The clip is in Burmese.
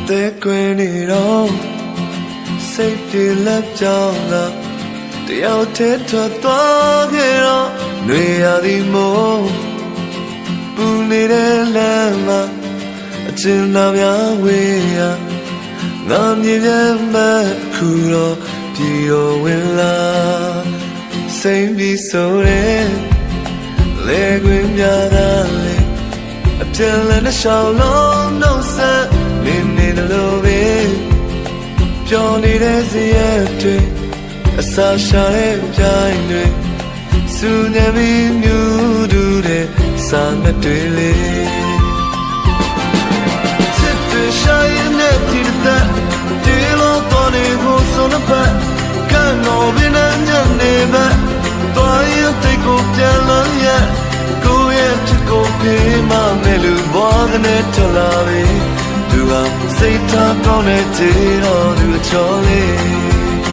သက်ကွင်းနေတော့စိတ်ပြေလက်ကြောင်းလာတယောက်တည်းထွက်သွားခဲ့တော့ຫນွေရသည်မို့ပူနေတဲ့လမ်းမှာအကျဉ်းသားများဝေးရငါမြင်ပြန်မှခုတော့ပြည်တော်ဝင်လာစိတ်ပြီးဆိုတဲ့လေကွင်းများသာလေအပြည့်လည်းနှရှောင်းလုံးနှုတ်ဆက်နေနေလို့ပဲပြောနေတဲ့စရက်တွေအစာရှာတဲ့ပြိုင်တွေစူညံပြီးမြူတူတဲ့စာငတ်တွေလေချစ်တွေရှာရင်နဲ့ဒီတဲ့ဒီလိုတော့နေဖို့ဆိုတော့ကံတော်ဘင်းနဲ့ညနေပဲတော့ရတဲ့ကိုပြန်လာရဲ့ကိုရဲ့ချစ်ကိုပြေးမှမယ်လူဘွားကနေထလာပြီသူကစိတ်ထားကောင်းတဲ့တေတော်သူချော်